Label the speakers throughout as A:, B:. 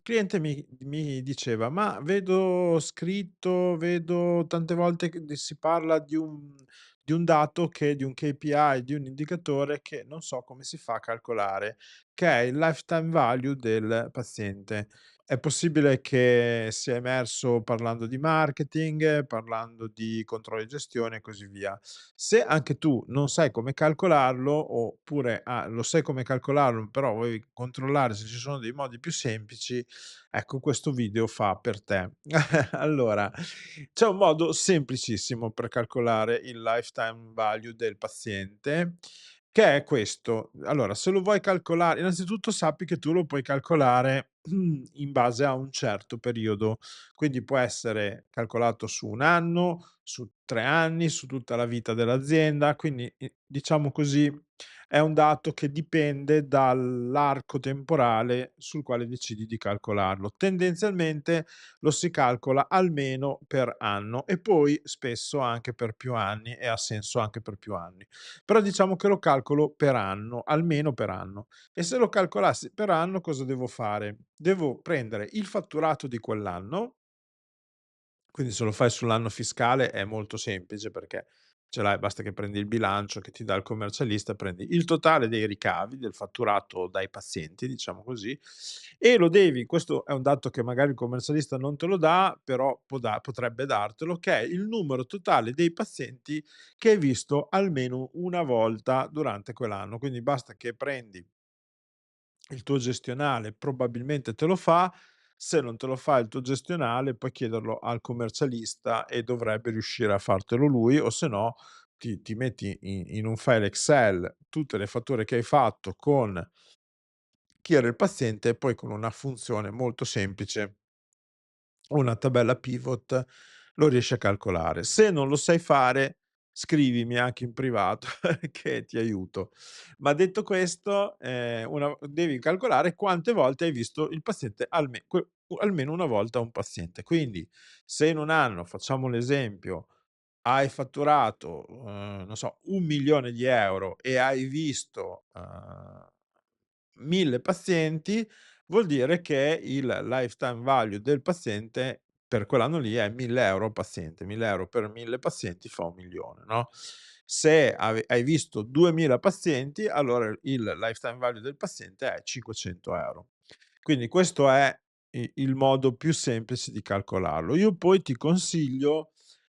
A: cliente mi diceva: "Ma vedo scritto, vedo tante volte che si parla di un dato che di un KPI, di un indicatore che non so come si fa a calcolare, che è il lifetime value del paziente. È possibile che sia emerso parlando di marketing, parlando di controllo e gestione e così via. Se anche tu non sai come calcolarlo, oppure, lo sai come calcolarlo, però vuoi controllare se ci sono dei modi più semplici, ecco questo video fa per te." Allora, c'è un modo semplicissimo per calcolare il lifetime value del paziente, che è questo. Allora, se lo vuoi calcolare innanzitutto sappi che tu lo puoi calcolare in base a un certo periodo, quindi può essere calcolato su 1 anno, su 3 anni, su tutta la vita dell'azienda, quindi diciamo così è un dato che dipende dall'arco temporale sul quale decidi di calcolarlo. Tendenzialmente lo si calcola almeno per anno e poi spesso anche per più anni e ha senso anche per più anni. Però diciamo che lo calcolo per anno, almeno per anno. E se lo calcolassi per anno cosa devo fare? Devo prendere il fatturato di quell'anno, quindi se lo fai sull'anno fiscale è molto semplice perché ce l'hai, basta che prendi il bilancio che ti dà il commercialista, prendi il totale dei ricavi, del fatturato dai pazienti, diciamo così, e lo devi questo è un dato che magari il commercialista non te lo dà, però potrebbe dartelo, che è il numero totale dei pazienti che hai visto almeno una volta durante quell'anno. Quindi basta che prendi il tuo gestionale, probabilmente te lo fa, se non te lo fa il tuo gestionale puoi chiederlo al commercialista e dovrebbe riuscire a fartelo lui, o se no ti metti in un file Excel tutte le fatture che hai fatto con chi era il paziente e poi con una funzione molto semplice, una tabella pivot, lo riesci a calcolare. Se non lo sai fare, scrivimi anche in privato che ti aiuto. Ma detto questo, una devi calcolare quante volte hai visto il paziente almeno una volta un paziente. Quindi se in 1 anno, facciamo l'esempio, hai fatturato, non so, 1.000.000 € e hai visto, 1000 pazienti, vuol dire che il lifetime value del paziente per quell'anno lì è 1000 € a paziente. 1000 € per 1000 pazienti fa 1.000.000, no, se hai visto 2000 pazienti, allora il lifetime value del paziente è 500 €. Quindi questo è il modo più semplice di calcolarlo. Io poi ti consiglio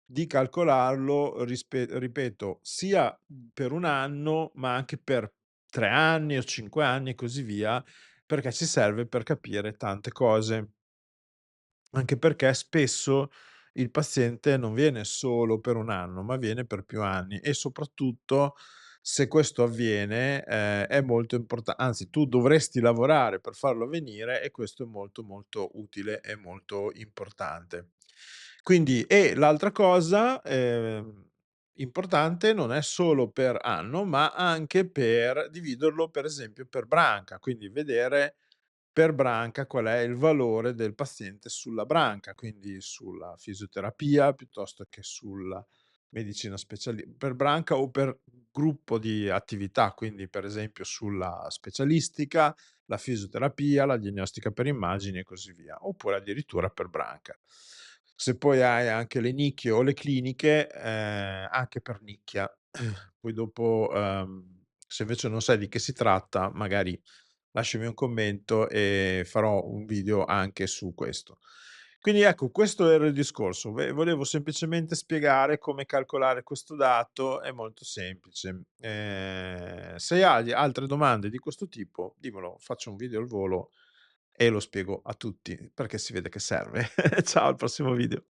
A: di calcolarlo, ripeto, sia per 1 anno, ma anche per 3 anni o 5 anni e così via, perché ci serve per capire tante cose. Anche perché spesso il paziente non viene solo per 1 anno, ma viene per più anni e soprattutto se questo avviene, è molto anzi tu dovresti lavorare per farlo avvenire e questo è molto, molto utile e molto importante. Quindi l'altra cosa, importante non è solo per anno, ma anche per dividerlo per esempio per branca, quindi vedere per branca qual è il valore del paziente sulla branca, quindi sulla fisioterapia piuttosto che sulla medicina per branca o per gruppo di attività, quindi per esempio sulla specialistica, la fisioterapia, la diagnostica per immagini e così via, oppure addirittura per branca. Se poi hai anche le nicchie o le cliniche, anche per nicchia. Poi dopo, se invece non sai di che si tratta, magari lasciami un commento e farò un video anche su questo. Quindi ecco, questo era il discorso. Volevo semplicemente spiegare come calcolare questo dato, è molto semplice. Se hai altre domande di questo tipo, dimmelo, faccio un video al volo e lo spiego a tutti, perché si vede che serve. Ciao, al prossimo video.